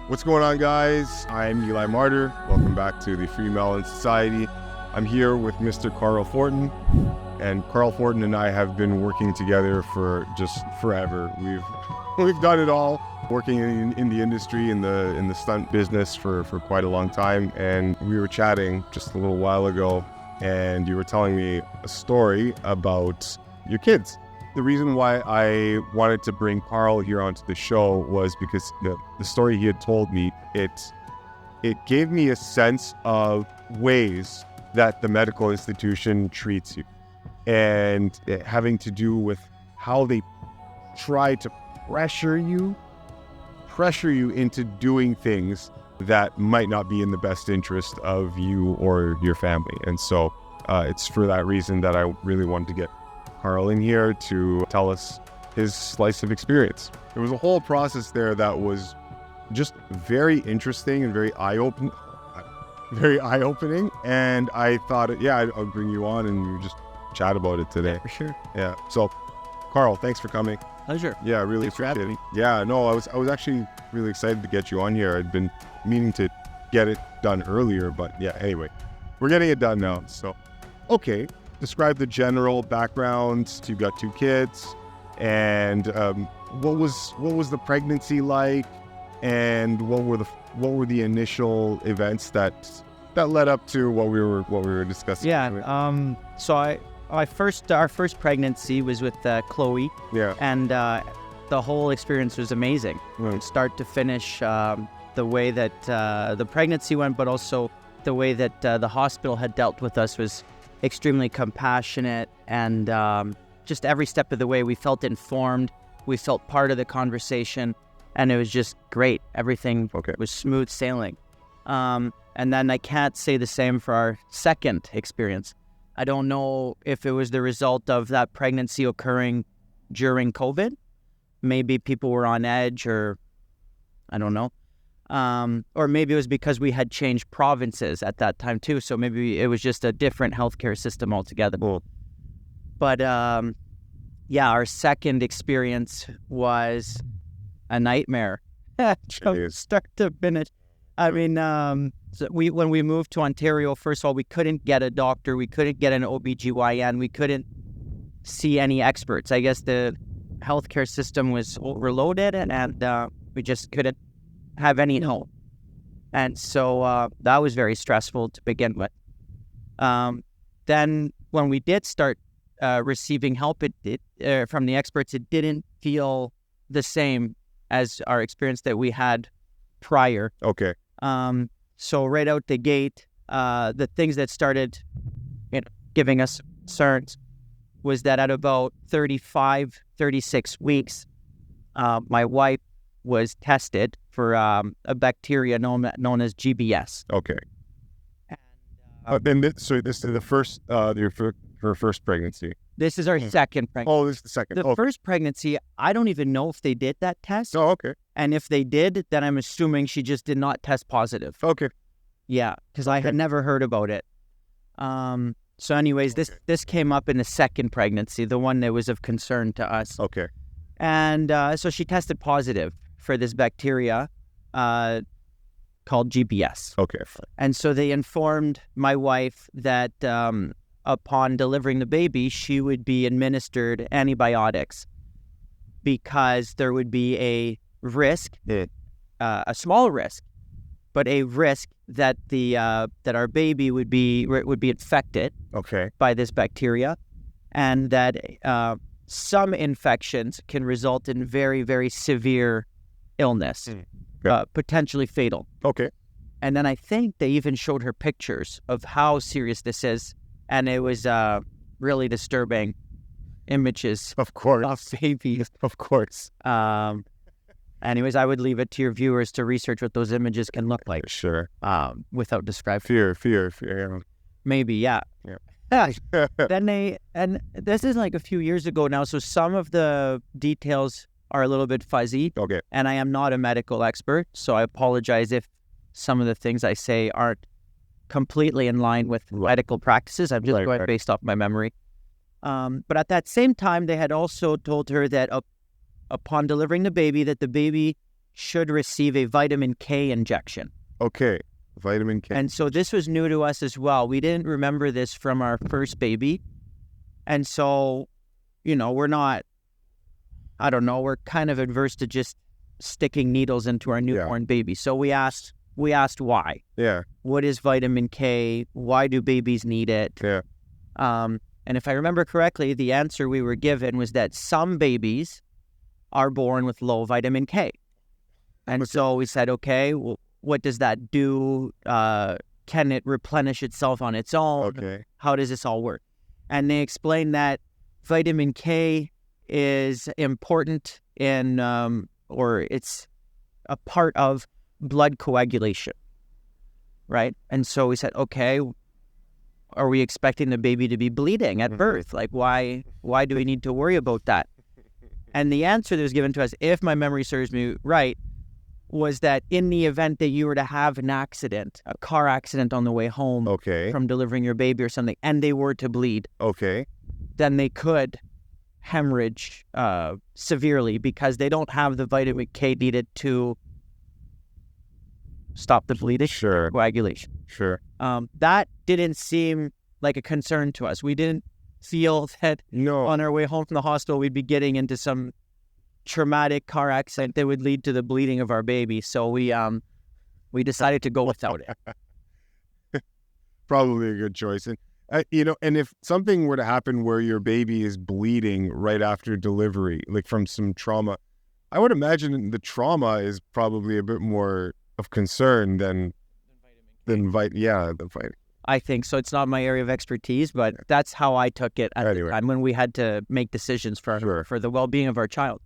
What's going on, guys? I'm Eli Martyr. Welcome back to the FreeMelon Society. I'm here with Mr. Carl Fortin, and Carl Fortin and I have been working together for just forever. We've done it all, working in the industry, in the stunt business for quite a long time. And we were chatting just a little while ago, and you were telling me a story about your kids. The reason why I wanted to bring Carl here onto the show was because the story he had told me, it gave me a sense of ways that the medical institution treats you, and having to do with how they try to pressure you into doing things that might not be in the best interest of you or your family. And so it's for that reason that I really wanted to get Carl in here to tell us his slice of experience. There was a whole process there that was just very interesting and very eye-opening. And I thought, I'll bring you on and we just chat about it today. Yeah, for sure. Yeah. So, Carl, thanks for coming. Pleasure. Yeah, really appreciate it. Yeah, no, I was actually really excited to get you on here. I'd been meaning to get it done earlier, but yeah, anyway, we're getting it done now. So, okay. Describe the general background. You've got 2 kids, and what was the pregnancy like, and what were the initial events that led up to what we were discussing? Yeah. So our first pregnancy was with Chloe. Yeah. And the whole experience was amazing, from start to finish. The way that the pregnancy went, but also the way that the hospital had dealt with us was extremely compassionate, and just every step of the way we felt informed, we felt part of the conversation, and it was just great. Everything was smooth sailing. And then I can't say the same for our second experience. I don't know if it was the result of that pregnancy occurring during COVID. Maybe people were on edge, or I don't know. Or maybe it was because we had changed provinces at that time too. So maybe it was just a different healthcare system altogether. Cool. But our second experience was a nightmare from start to finish. I mean, when we moved to Ontario, first of all, we couldn't get a doctor. We couldn't get an OBGYN. We couldn't see any experts. I guess the healthcare system was overloaded, and we just couldn't have any help. And so that was very stressful to begin with. Then when we did start receiving help from the experts, it didn't feel the same as our experience that we had prior. Okay. So right out the gate, the things that started giving us concerns was that at about 35, 36 weeks, my wife was tested for a bacteria known as GBS. Okay. And this is the first her first pregnancy. This is our second pregnancy. Oh, this is the second. The first pregnancy, I don't even know if they did that test. Oh, okay. And if they did, then I'm assuming she just did not test positive. Okay. Yeah, because I had never heard about it. So anyways, this came up in the second pregnancy, the one that was of concern to us. Okay. And so she tested positive for this bacteria called GBS. Okay. And so they informed my wife that upon delivering the baby, she would be administered antibiotics because there would be a risk, a small risk, but a risk that that our baby would be infected by this bacteria, and that some infections can result in very, very severe illness, potentially fatal. Okay. And then I think they even showed her pictures of how serious this is, and it was really disturbing images. Of course. Of babies. Of course. Anyways, I would leave it to your viewers to research what those images can look like. Sure. Without describing. Fear. Yeah. Maybe, yeah. And this is like a few years ago now, so some of the details are a little bit fuzzy. Okay. And I am not a medical expert, so I apologize if some of the things I say aren't completely in line with medical practices. I'm just going based off my memory. But at that same time, they had also told her that upon delivering the baby, that the baby should receive a vitamin K injection. Okay, vitamin K. And so this was new to us as well. We didn't remember this from our first baby. And so, we're not, I don't know, we're kind of adverse to just sticking needles into our newborn baby. So we asked why. Yeah. What is vitamin K? Why do babies need it? Yeah. And if I remember correctly, the answer we were given was that some babies are born with low vitamin K. And so we said, okay, well, what does that do? Can it replenish itself on its own? Okay. How does this all work? And they explained that vitamin K is important in, or it's a part of blood coagulation, right? And so we said, okay, are we expecting the baby to be bleeding at birth? Like, why do we need to worry about that? And the answer that was given to us, if my memory serves me right, was that in the event that you were to have an accident, a car accident on the way home from delivering your baby or something, and they were to bleed, then they could hemorrhage severely because they don't have the vitamin K needed to stop the bleeding, coagulation. That didn't seem like a concern to us. We didn't feel that on our way home from the hospital we'd be getting into some traumatic car accident that would lead to the bleeding of our baby. So we decided to go without it. Probably a good choice. And and if something were to happen where your baby is bleeding right after delivery, like from some trauma, I would imagine the trauma is probably a bit more of concern than the vitamin. I think so. It's not my area of expertise, but that's how I took it at the time when we had to make decisions for the well-being of our child.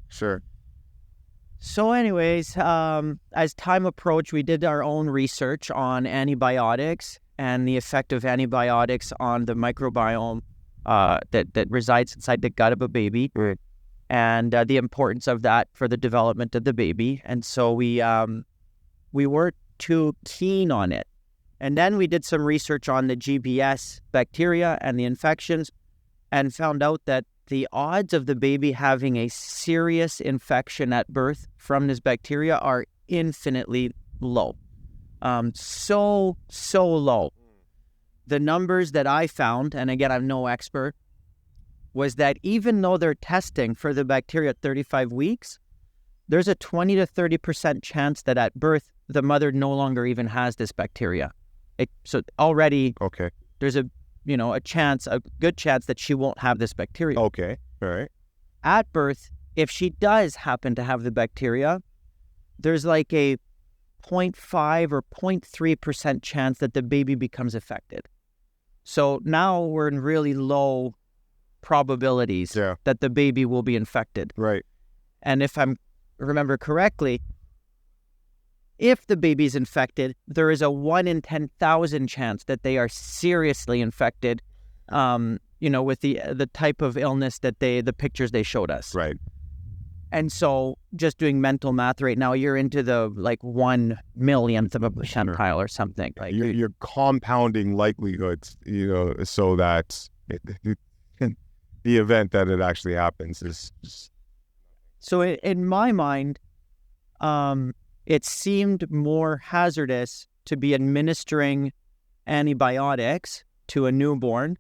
So anyways, as time approached, we did our own research on antibiotics and the effect of antibiotics on the microbiome that resides inside the gut of a baby, and the importance of that for the development of the baby. And so we weren't too keen on it. And then we did some research on the GBS bacteria and the infections and found out that the odds of the baby having a serious infection at birth from this bacteria are infinitely low. So low. The numbers that I found, and again, I'm no expert, was that even though they're testing for the bacteria at 35 weeks, there's a 20 to 30% chance that at birth, the mother no longer even has this bacteria. So already there's a good chance that she won't have this bacteria. All right. At birth, if she does happen to have the bacteria, there's like a 0.5 or 0.3% chance that the baby becomes affected. So now we're in really low probabilities that the baby will be infected. Right. And if I remember correctly, if the baby's infected, there is a 1 in 10,000 chance that they are seriously infected, with the type of illness that the pictures they showed us. Right. And so just doing mental math right now, you're into the 1 millionth of a percentile or something. Like you're compounding likelihoods, so that the event that it actually happens is just... So in my mind, it seemed more hazardous to be administering antibiotics to a newborn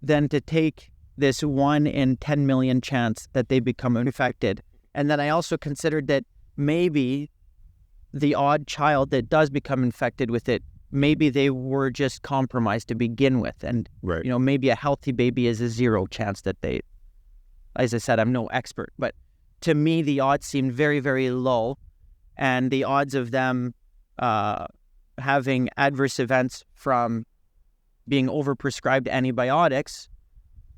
than to take this 1 in 10 million chance that they become infected. And then I also considered that maybe the odd child that does become infected with it, maybe they were just compromised to begin with. And, maybe a healthy baby is a 0 chance that they, as I said, I'm no expert, but to me, the odds seemed very, very low. And the odds of them having adverse events from being overprescribed antibiotics,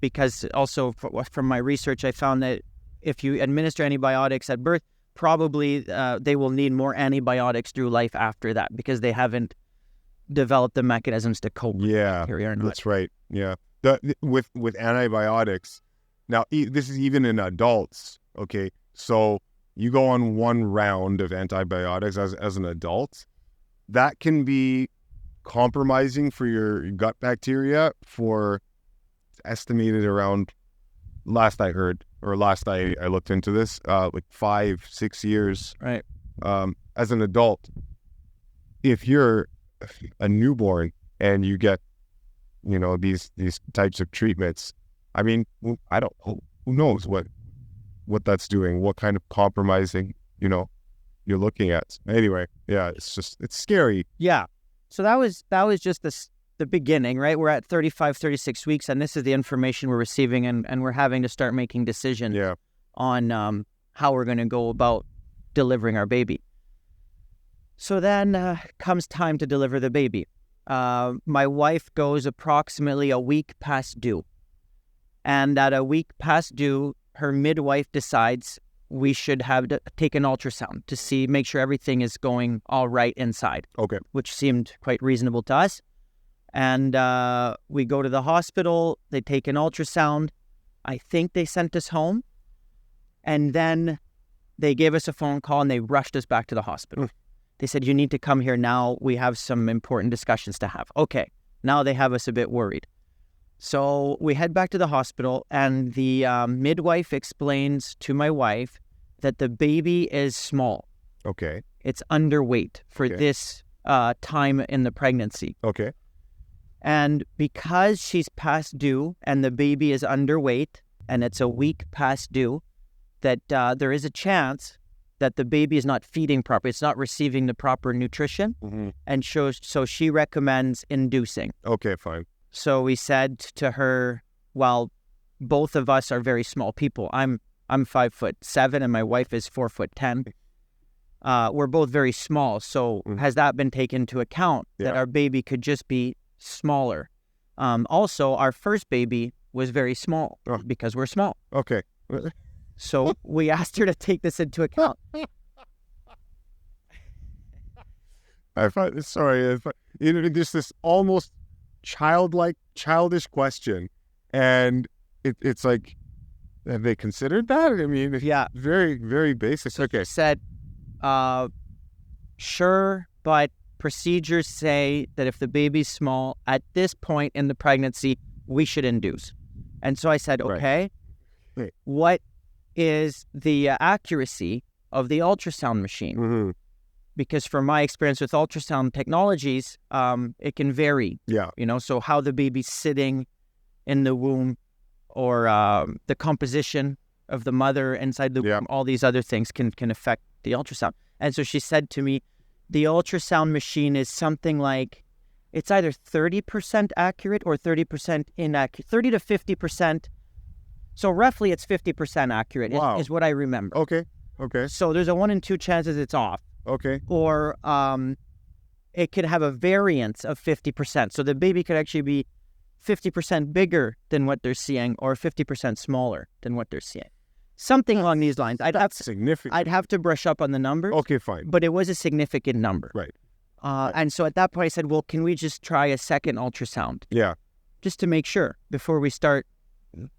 because also from my research, I found that if you administer antibiotics at birth, probably they will need more antibiotics through life after that because they haven't developed the mechanisms to cope with bacteria. That's right. Yeah. With antibiotics, now this is even in adults. Okay. So you go on one round of antibiotics as an adult, that can be compromising for your gut bacteria for estimated around, last I heard, or last I looked into this, 5-6 years. Right. as an adult, if you're a newborn and you get, these types of treatments, I mean, I don't, who knows what that's doing, what kind of compromising, you're looking at. Anyway, yeah, it's scary. Yeah. So that was just the beginning, right? We're at 35, 36 weeks, and this is the information we're receiving, and we're having to start making decisions on how we're going to go about delivering our baby. So then comes time to deliver the baby. My wife goes approximately a week past due. And at a week past due, her midwife decides we should have to take an ultrasound to make sure everything is going all right inside. Okay. Which seemed quite reasonable to us. And we go to the hospital. They take an ultrasound. I think they sent us home. And then they gave us a phone call and they rushed us back to the hospital. They said, you need to come here now. We have some important discussions to have. Okay. Now they have us a bit worried. So we head back to the hospital, and the midwife explains to my wife that the baby is small. Okay. It's underweight for this time in the pregnancy. Okay. And because she's past due and the baby is underweight and it's a week past due, that there is a chance that the baby is not feeding properly. It's not receiving the proper nutrition. Mm-hmm. And so she recommends inducing. Okay, fine. So we said to her, well, both of us are very small people. I'm 5'7" and my wife is 4'10". We're both very small. So has that been taken into account that our baby could just be smaller? Also, our first baby was very small because we're small. Okay. So we asked her to take this into account. Just this almost childish question, and it's like, have they considered that? I mean, very, very basic. So okay. She said, sure, but procedures say that if the baby's small at this point in the pregnancy, we should induce. And so I said, okay, what is the accuracy of the ultrasound machine? Mm-hmm. Because from my experience with ultrasound technologies, it can vary. Yeah. So how the baby's sitting in the womb, or the composition of the mother inside the womb, all these other things can affect the ultrasound. And so she said to me, the ultrasound machine is something like, it's either 30% accurate or 30% inaccurate, 30 to 50%. So roughly it's 50% accurate is what I remember. Okay. So there's a 1 in 2 chances it's off. Okay. Or it could have a variance of 50%. So the baby could actually be 50% bigger than what they're seeing, or 50% smaller than what they're seeing. Something along these lines. I'd have to brush up on the numbers. Okay, fine. But it was a significant number. Right. And so at that point I said, well, can we just try a second ultrasound? Yeah. Just to make sure before we start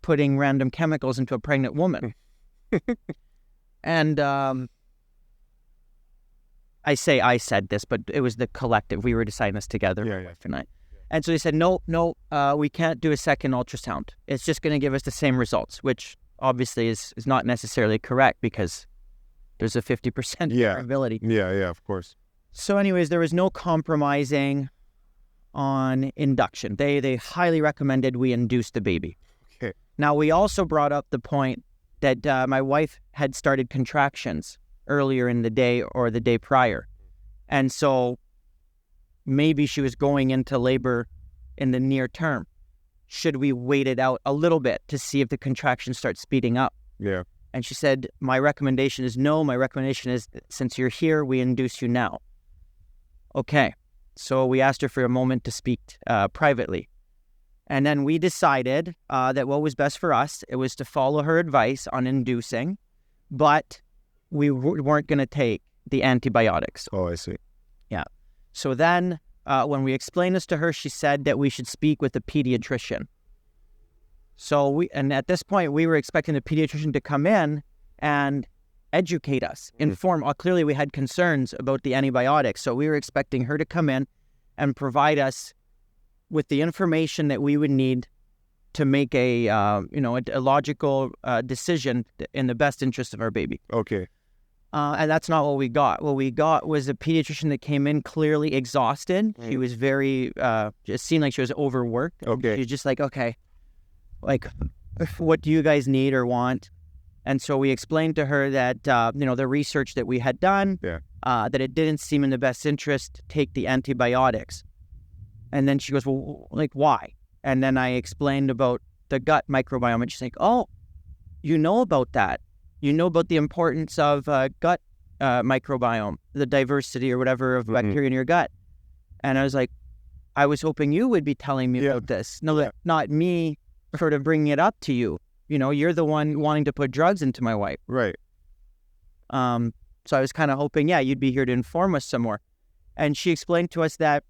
putting random chemicals into a pregnant woman. And I said this, but it was the collective. We were deciding this together, my wife and I. And so they said, no, we can't do a second ultrasound. It's just going to give us the same results, which obviously is not necessarily correct because there's a 50% variability. Yeah, of course. So anyways, there was no compromising on induction. They highly recommended we induce the baby. Okay. Now, we also brought up the point that my wife had started contractions earlier in the day or the day prior. And so maybe she was going into labor in the near term. Should we wait it out a little bit to see if the contractions start speeding up? Yeah. And she said, my recommendation is no. My recommendation is, since you're here, we induce you now. Okay. So we asked her for a moment to speak privately. And then we decided that what was best for us, it was to follow her advice on inducing, but we weren't going to take the antibiotics. Oh, I see. Yeah. So then when we explained this to her, she said that we should speak with the pediatrician. So and at this point, we were expecting the pediatrician to come in and educate us, inform. Clearly, we had concerns about the antibiotics, so we were expecting her to come in and provide us with the information that we would need to make a logical decision in the best interest of our baby. Okay. And that's not what we got. What we got was a pediatrician that came in clearly exhausted. She was very, it seemed like she was overworked. Okay. She was just like, okay, like, what do you guys need or want? And so we explained to her that, the research that we had done, that it didn't seem in the best interest to take the antibiotics. And then she goes, well, like, why? And then I explained about the gut microbiome, and she's like, oh, you know about that. You know about the importance of gut microbiome, the diversity or whatever of bacteria in your gut. And I was like, I was hoping you would be telling me about this. No, not me sort of bringing it up to you. You're the one wanting to put drugs into my wife. Right. So I was kind of hoping, you'd be here to inform us some more. And she explained to us that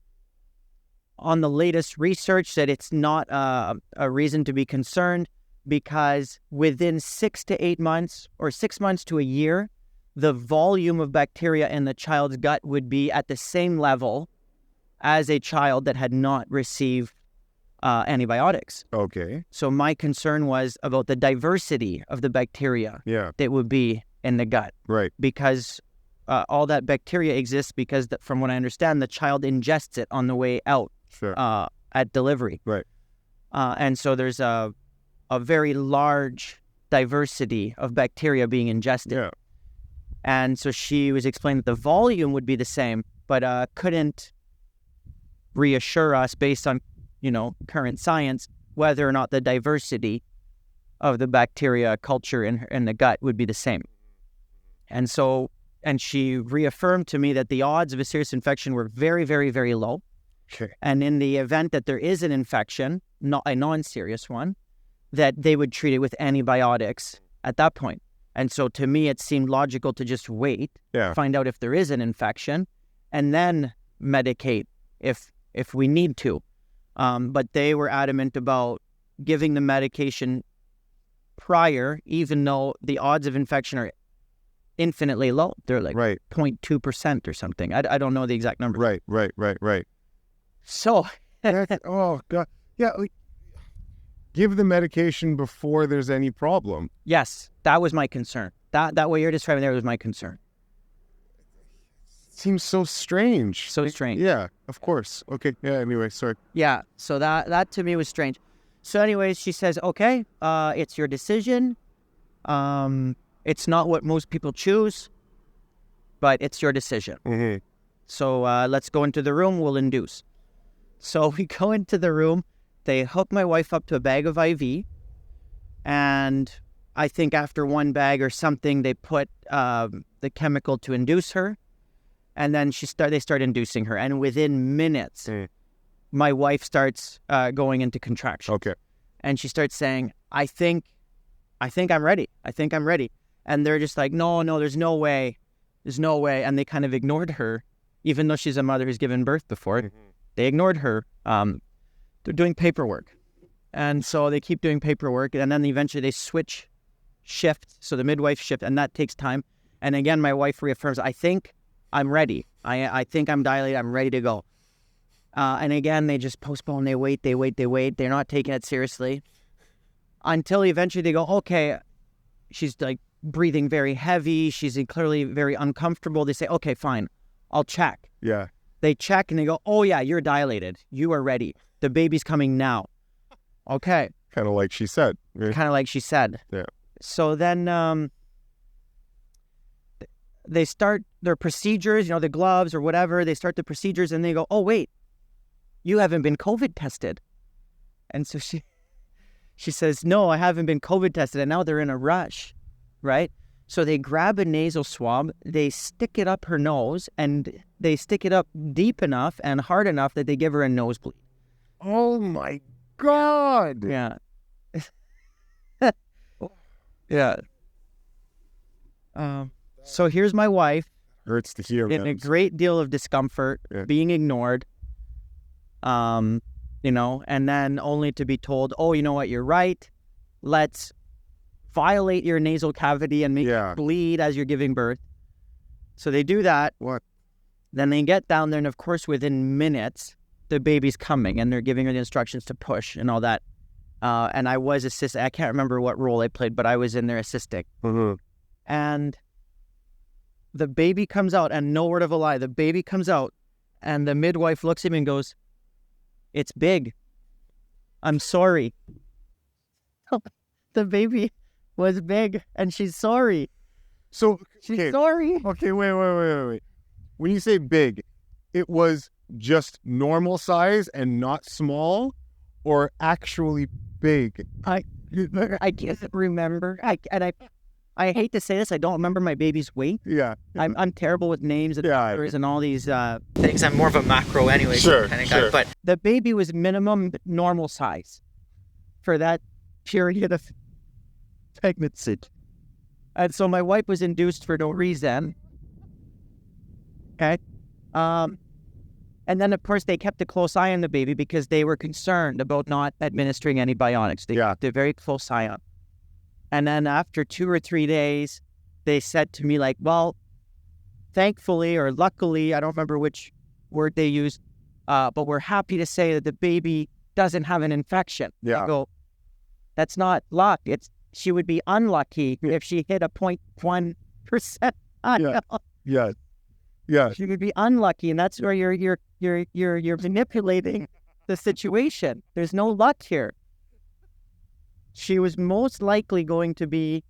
on the latest research that it's not a reason to be concerned, because within 6 to 8 months or 6 months to a year, the volume of bacteria in the child's gut would be at the same level as a child that had not received antibiotics. Okay. So my concern was about the diversity of the bacteria that would be in the gut. Right. Because all that bacteria exists because, from what I understand, the child ingests it on the way out at delivery. Right. And so there's a very large diversity of bacteria being ingested. Yeah. And so she was explaining that the volume would be the same, but couldn't reassure us based on, current science, whether or not the diversity of the bacteria culture in the gut would be the same. And she reaffirmed to me that the odds of a serious infection were very, very, very low. Okay. And in the event that there is an infection, not a non-serious one, that they would treat it with antibiotics at that point. And so to me, it seemed logical to just wait, find out if there is an infection, and then medicate if we need to. But they were adamant about giving the medication prior, even though the odds of infection are infinitely low. They're like 0.2% or something. I don't know the exact number. Right. So, oh God, yeah. Give the medication before there's any problem. Yes, that was my concern. That what you're describing there was my concern. Seems so strange. So strange. Yeah, of course. Okay. Yeah. Anyway, sorry. Yeah. So that to me was strange. So, anyways, she says, "Okay, it's your decision. It's not what most people choose, but it's your decision. Mm-hmm. So let's go into the room. We'll induce." So we go into the room. They hook my wife up to a bag of IV, and I think after one bag or something, they put the chemical to induce her, and then they start inducing her, and within minutes, my wife starts going into contraction. Okay. And she starts saying, I think I'm ready. I think I'm ready. And they're just like, no, there's no way. There's no way. And they kind of ignored her, even though she's a mother who's given birth before. Mm-hmm. They ignored her. They're doing paperwork. And so they keep doing paperwork. And then eventually they switch shifts. So the midwife shift, and that takes time. And again, my wife reaffirms, I think I'm ready. I think I'm dilated. I'm ready to go. And again, they just postpone. They wait. They're not taking it seriously. Until eventually they go, okay, she's like breathing very heavy. She's clearly very uncomfortable. They say, okay, fine, I'll check. Yeah. They check and they go, oh yeah, you're dilated. You are ready. The baby's coming now. Okay. Kind of like she said. Kind of like she said. Yeah. So then they start their procedures, the gloves or whatever. They start the procedures and they go, oh wait, you haven't been COVID tested. And so she says, no, I haven't been COVID tested. And now they're in a rush, right? So they grab a nasal swab, they stick it up her nose, and they stick it up deep enough and hard enough that they give her a nosebleed. Oh my God. Yeah. Yeah. So here's my wife. Hurts to hear. In a great deal of discomfort, being ignored. And then only to be told, oh, you know what, you're right. Let's violate your nasal cavity and make it bleed as you're giving birth. So they do that. What? Then they get down there, and of course, within minutes, the baby's coming, and they're giving her the instructions to push and all that. And I was assisting. I can't remember what role I played, but I was in there assisting. Mm-hmm. And the baby comes out, and no word of a lie, the baby comes out, and the midwife looks at me and goes, "It's big. I'm sorry." The baby was big, and she's sorry. So She's sorry. Okay, wait. When you say big, it was just normal size and not small, or actually big? I can't remember. I hate to say this. I don't remember my baby's weight. Yeah. I'm terrible with names and Yeah. numbers and all these things. I'm more of a macro anyway. Sure, kind of sure. guy. But the baby was minimum normal size for that period of pregnancy. And so my wife was induced for no reason. Okay. And then, of course, they kept a close eye on the baby because they were concerned about not administering any bionics. They kept a very close eye on. And then after 2 or 3 days, they said to me, like, well, thankfully or luckily, I don't remember which word they used, but we're happy to say that the baby doesn't have an infection. Yeah. I go, that's not luck. She would be unlucky if she hit a 0.1%. Yeah. She would be unlucky, and that's where you're manipulating the situation. There's no luck here. She was most likely going to be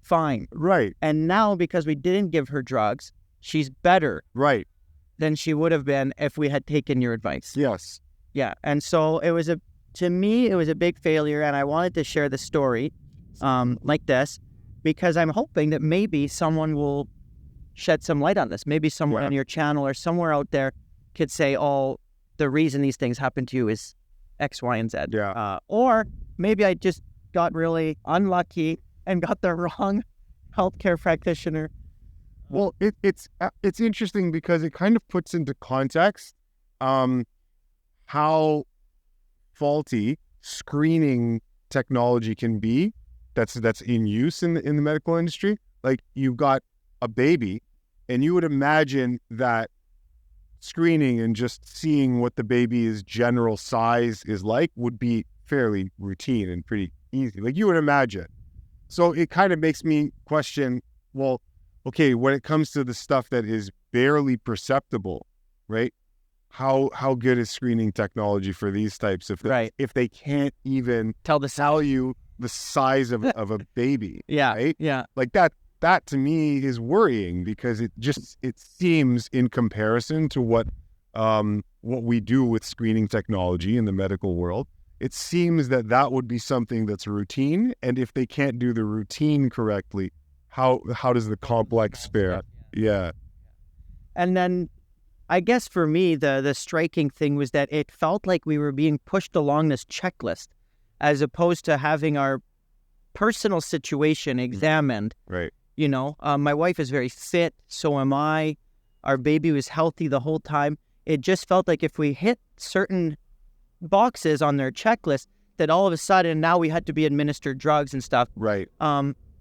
fine. Right. And now, because we didn't give her drugs, she's better Right. than she would have been if we had taken your advice. Yes. Yeah. And so to me, it was a big failure, and I wanted to share the story like this because I'm hoping that maybe someone will shed some light on this. Maybe someone on your channel or somewhere out there could say, oh, the reason these things happen to you is X, Y, and Z. Yeah. Or maybe I just got really unlucky and got the wrong healthcare practitioner. Well, it's interesting because it kind of puts into context how faulty screening technology can be that's in use in the medical industry. Like, you've got a baby, and you would imagine that screening and just seeing what the baby's general size is like would be fairly routine and pretty easy, like you would imagine. So it kind of makes me question, well, okay, when it comes to the stuff that is barely perceptible, right? How good is screening technology for these types of things if they can't even tell you the size of a baby? Yeah. Right? Yeah. Like that to me is worrying because it seems, in comparison to what we do with screening technology in the medical world, it seems that would be something that's routine. And if they can't do the routine correctly, how does the complex fare? Yeah. And then I guess for me, the striking thing was that it felt like we were being pushed along this checklist as opposed to having our personal situation examined. Right. You know, my wife is very fit, so am I. Our baby was healthy the whole time. It just felt like if we hit certain boxes on their checklist, that all of a sudden now we had to be administered drugs and stuff. Right.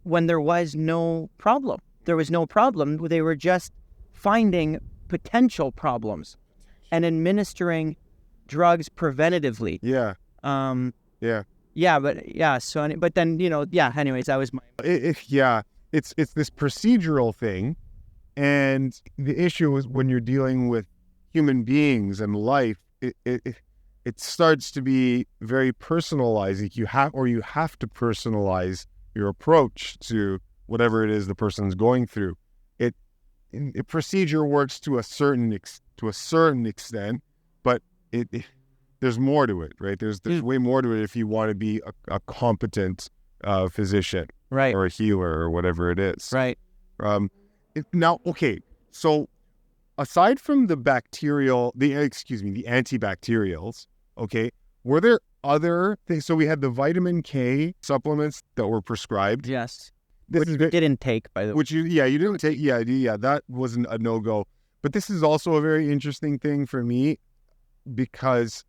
When there was no problem. There was no problem. They were just finding potential problems and administering drugs preventatively. Yeah. Yeah. Yeah, but then, anyways, that was my... It's this procedural thing, and the issue is when you're dealing with human beings and life, it starts to be very personalized. Like you have to personalize your approach to whatever it is the person's going through. Procedure works to a certain extent, but there's more to it, right? There's way more to it if you want to be a competent physician, right, or a healer or whatever it is, right. Now, okay, so aside from the antibacterials, okay, were there other things? So we had the vitamin K supplements that were prescribed. Yes. Which you didn't take, by the way. You didn't take. Yeah, that wasn't a no-go. But this is also a very interesting thing for me because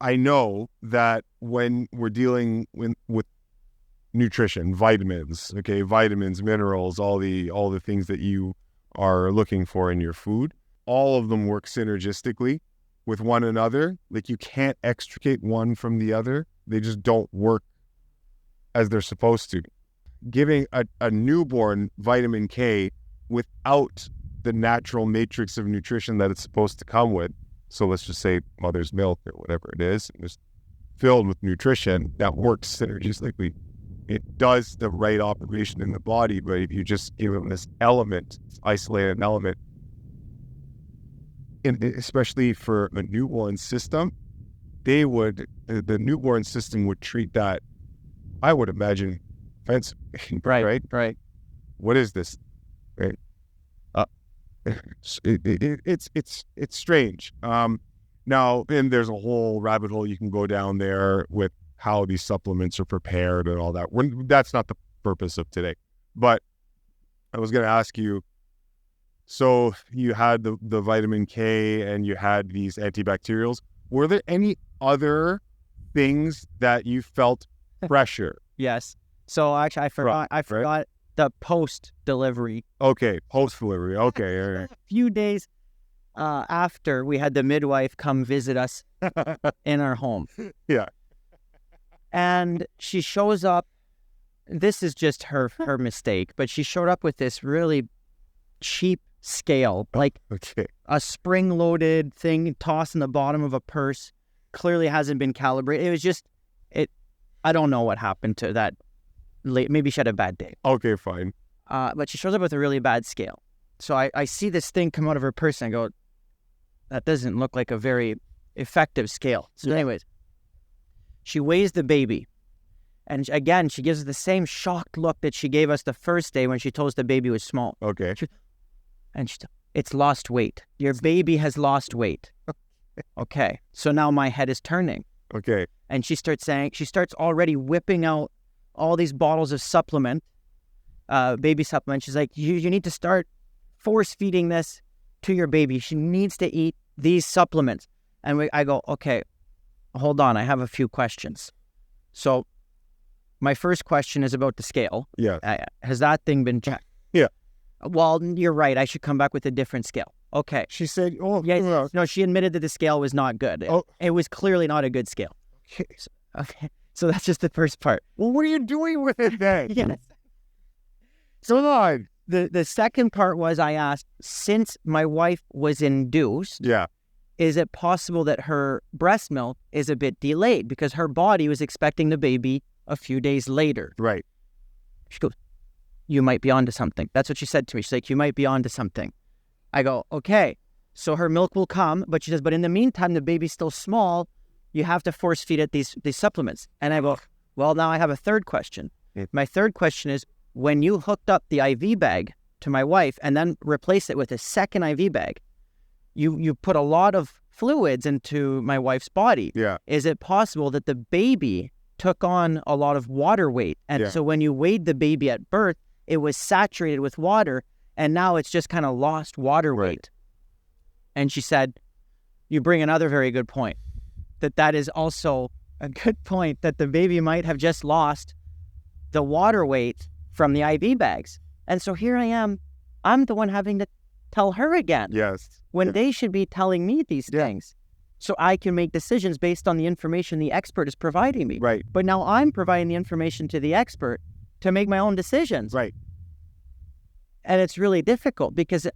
I know that when we're dealing with nutrition, vitamins, minerals, all the things that you are looking for in your food, all of them work synergistically with one another. Like you can't extricate one from the other. They just don't work as they're supposed to. Giving a newborn vitamin K without the natural matrix of nutrition that it's supposed to come with. So let's just say mother's milk or whatever it is, and it's filled with nutrition that works synergistically. It does the right operation in the body, but if you just give them this element, this isolated element, especially for a newborn system, the newborn system would treat that, I would imagine, offensively. Right. What is this? Right. It's strange. Now, and there's a whole rabbit hole you can go down there with how these supplements are prepared and all that. That's not the purpose of today. But I was going to ask you, so you had the vitamin K and you had these antibacterials. Were there any other things that you felt pressure? Yes. So actually, I forgot the post-delivery. Okay, post-delivery. Okay, all right. A few days after, we had the midwife come visit us in our home. Yeah. And she shows up. This is just her mistake, but she showed up with this really cheap scale, like a spring-loaded thing tossed in the bottom of a purse. Clearly hasn't been calibrated. It was just, I don't know what happened to that. Maybe she had a bad day. Okay, fine. But she shows up with a really bad scale. So I see this thing come out of her purse and I go, that doesn't look like a very effective scale. So anyways, she weighs the baby. And again, she gives us the same shocked look that she gave us the first day when she told us the baby was small. Okay. It's lost weight. Your baby has lost weight. Okay. So now my head is turning. Okay. And she starts already whipping out all these bottles of supplement, baby supplement. She's like, you need to start force feeding this to your baby. She needs to eat these supplements. And I go, okay, hold on. I have a few questions. So my first question is about the scale. Yeah. Has that thing been checked? Yeah. Well, you're right. I should come back with a different scale. Okay. She said, oh, yeah. No, she admitted that the scale was not good. Oh. It was clearly not a good scale. Okay. So that's just the first part. Well, what are you doing with it then? Yes. So on. The second part was I asked, since my wife was induced, is it possible that her breast milk is a bit delayed because her body was expecting the baby a few days later? Right. She goes, you might be onto something. That's what she said to me. She's like, you might be onto something. I go, okay. So her milk will come, but she says, but in the meantime, the baby's still small. You have to force feed it these supplements. And I go, well, now I have a third question. My third question is, when you hooked up the IV bag to my wife and then replaced it with a second IV bag, you put a lot of fluids into my wife's body. Yeah. Is it possible that the baby took on a lot of water weight? And so when you weighed the baby at birth, it was saturated with water, and now it's just kind of lost water weight. And she said, you bring another very good point, that is also a good point, that the baby might have just lost the water weight from the IV bags. And so here I am, I'm the one having to tell her again. Yes. When they should be telling me these things. So I can make decisions based on the information the expert is providing me. Right. But now I'm providing the information to the expert to make my own decisions. Right. And it's really difficult because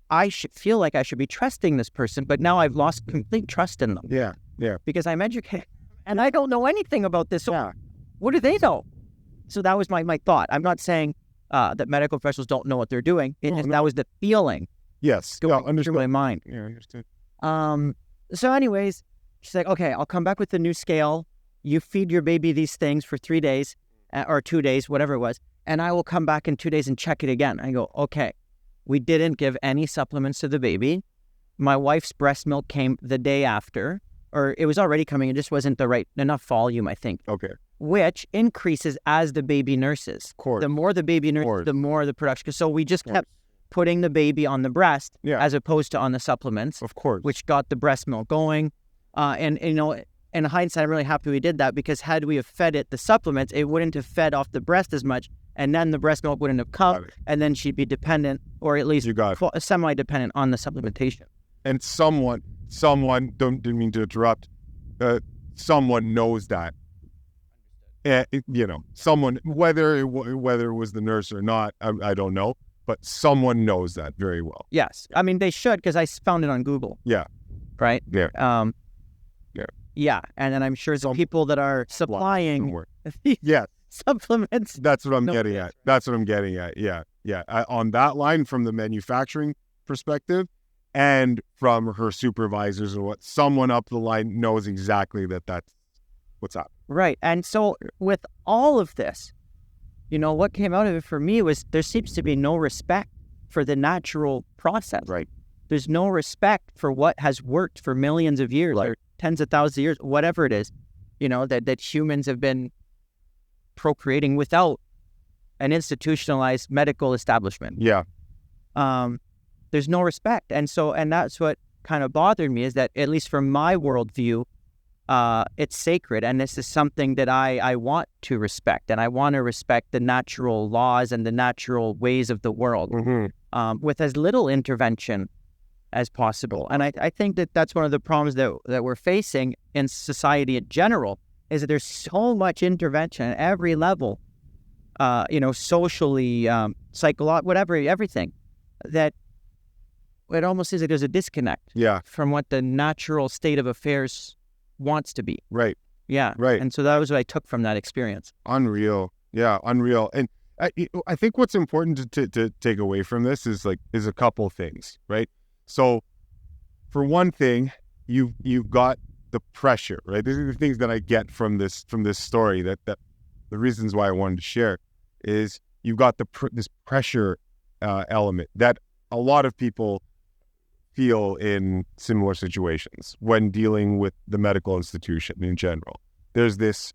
I should feel like I should be trusting this person, but now I've lost complete trust in them. Yeah. Yeah. Because I'm educated and I don't know anything about this. So what do they know? So that was my thought. I'm not saying that medical professionals don't know what they're doing. That was the feeling. Yes. Going through my mind. Yeah, understood. So anyways, she's like, okay, I'll come back with the new scale. You feed your baby these things for 3 days or 2 days, whatever it was. And I will come back in 2 days and check it again. I go, okay, we didn't give any supplements to the baby. My wife's breast milk came the day after, or it was already coming. It just wasn't the right enough volume, I think. Okay. Which increases as the baby nurses. Of course. The more the baby nurses, the more the production. So we just kept putting the baby on the breast as opposed to on the supplements. Of course. Which got the breast milk going. And you know, in hindsight, I'm really happy we did that because had we have fed it the supplements, it wouldn't have fed off the breast as much. And then the breast milk wouldn't have come. And then she'd be dependent, or at least semi-dependent on the supplementation. And someone, didn't mean to interrupt, someone knows that. You know, someone, whether it was the nurse or not, I don't know, but someone knows that very well. Yes. I mean, they should, because I found it on Google. Yeah. Right? Yeah. Yeah. Yeah. And then I'm sure the people that are supplying yeah. supplements. That's what I'm getting at. That's what I'm getting at. Yeah. Yeah. On that line, from the manufacturing perspective and from her supervisors and what, someone up the line knows exactly that's what's happening. Right. And so with all of this, you know, what came out of it for me was there seems to be no respect for the natural process. Right. There's no respect for what has worked for millions of years, or tens of thousands of years, whatever it is, you know, that humans have been procreating without an institutionalized medical establishment. Yeah. There's no respect. And that's what kind of bothered me, is that, at least from my worldview, it's sacred. And this is something that I want to respect. And I want to respect the natural laws and the natural ways of the world, with as little intervention as possible. And I think that that's one of the problems that we're facing in society in general, is that there's so much intervention at every level, you know, socially, psychologically, whatever, everything, that it almost is like there's a disconnect from what the natural state of affairs wants to be. Right. Yeah. Right. And so that was what I took from that experience. Unreal. Yeah. Unreal. And I think what's important to take away from this is a couple things, right? So for one thing, you've got the pressure, right? These are the things that I get from this story, that the reasons why I wanted to share is you've got this pressure element that a lot of people feel in similar situations when dealing with the medical institution in general. There's this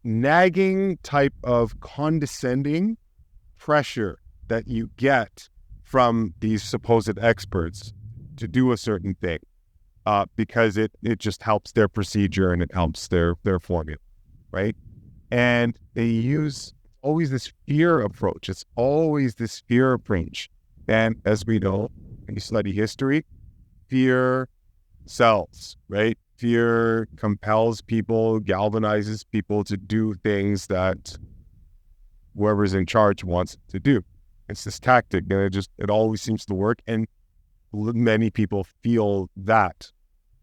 nagging type of condescending pressure that you get from these supposed experts to do a certain thing, because it just helps their procedure and it helps their formula, right? And they use always this fear approach. It's always this fear approach. And as we know, when you study history, fear sells, right? Fear compels people, galvanizes people to do things that whoever's in charge wants to do. It's this tactic, and it always seems to work. And many people feel that,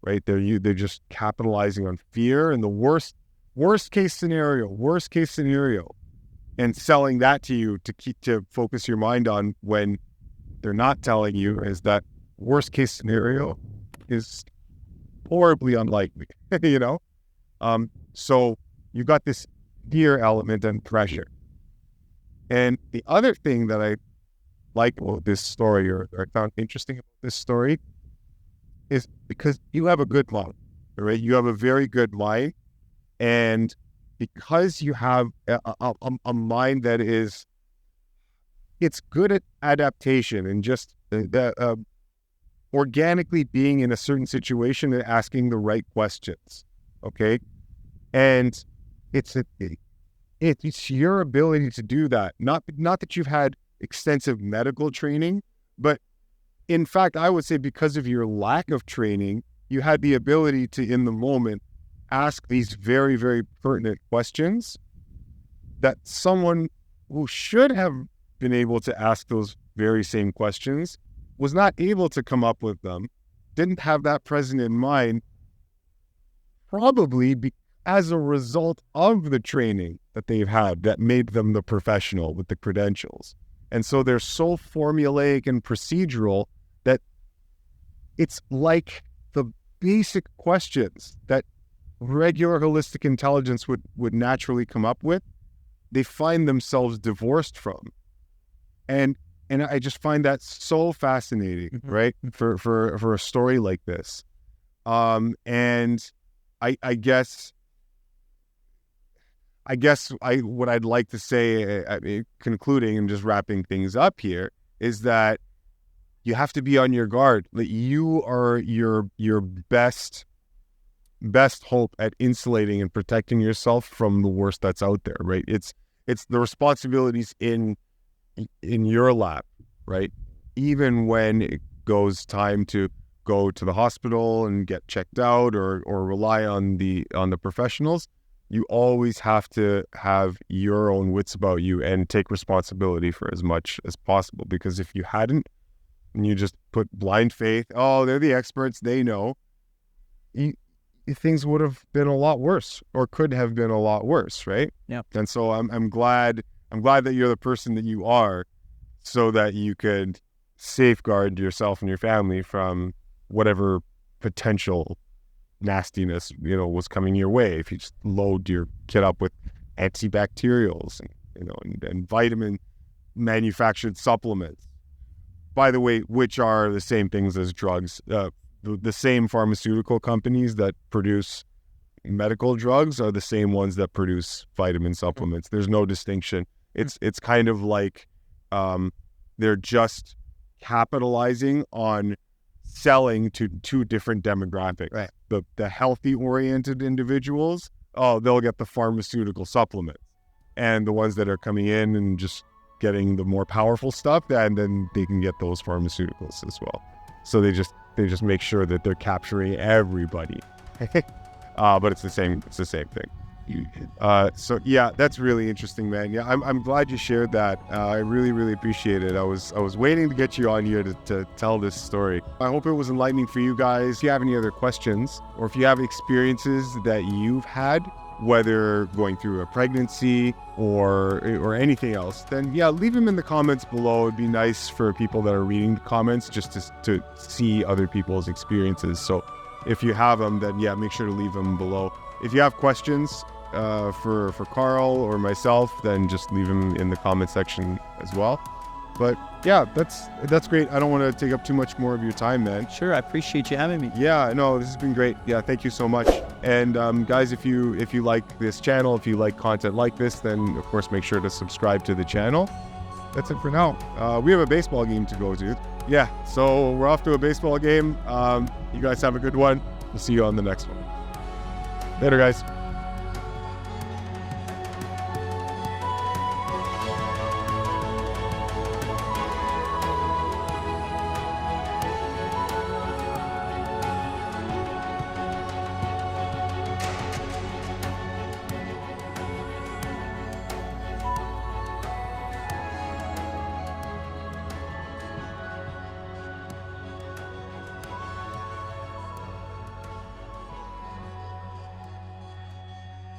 right? They're just capitalizing on fear and the worst case scenario, and selling that to you to focus your mind on, when they're not telling you is that worst case scenario is horribly unlikely, you know? So you got this fear element and pressure. And the other thing that I like about this story, or I found interesting about this story, is because you have a good mind, right? You have a very good mind. And because you have a mind that it's good at adaptation and just organically being in a certain situation and asking the right questions, okay? And it's your ability to do that. Not that you've had extensive medical training, but in fact, I would say because of your lack of training, you had the ability to, in the moment, ask these very, very pertinent questions that someone who should have been able to ask those very same questions was not able to come up with them, didn't have that present in mind, probably as a result of the training that they've had that made them the professional with the credentials. And so they're so formulaic and procedural that it's like the basic questions that regular holistic intelligence would naturally come up with, they find themselves divorced from. And I just find that so fascinating, right? For a story like this. And I guess what I'd like to say, concluding and just wrapping things up here, is that you have to be on your guard. That you are your best hope at insulating and protecting yourself from the worst that's out there, right? It's the responsibilities in your lap, right? Even when it goes time to go to the hospital and get checked out or rely on the professionals, you always have to have your own wits about you and take responsibility for as much as possible. Because if you hadn't, and you just put blind faith, oh, they're the experts, they know, things would have been a lot worse, or could have been a lot worse, right? Yeah. And so I'm glad that you're the person that you are, so that you could safeguard yourself and your family from whatever potential nastiness, was coming your way. If you just load your kid up with antibacterials and vitamin manufactured supplements, by the way, which are the same things as drugs. The same pharmaceutical companies that produce medical drugs are the same ones that produce vitamin supplements. There's no distinction. It's kind of like they're just capitalizing on selling to two different demographics. Right. The healthy-oriented individuals, they'll get the pharmaceutical supplements. And the ones that are coming in and just getting the more powerful stuff, and then they can get those pharmaceuticals as well. So they just make sure that they're capturing everybody. But it's the same thing. So yeah, that's really interesting, man. Yeah, I'm glad you shared that. I really, really appreciate it. I was waiting to get you on here to tell this story. I hope it was enlightening for you guys. If you have any other questions, or if you have experiences that you've had, whether going through a pregnancy or anything else, then yeah, leave them in the comments below. It'd be nice for people that are reading the comments just to see other people's experiences. So if you have them, then yeah, make sure to leave them below. If you have questions for Carl or myself, then just leave them in the comment section as well. But yeah, that's great. I don't want to take up too much more of your time, man. Sure, I appreciate you having me. Yeah, no, this has been great. Yeah, thank you so much. And guys, if you like this channel, if you like content like this, then of course make sure to subscribe to the channel. That's it for now. We have a baseball game to go to. Yeah, so we're off to a baseball game. You guys have a good one. We'll see you on the next one. Later, guys.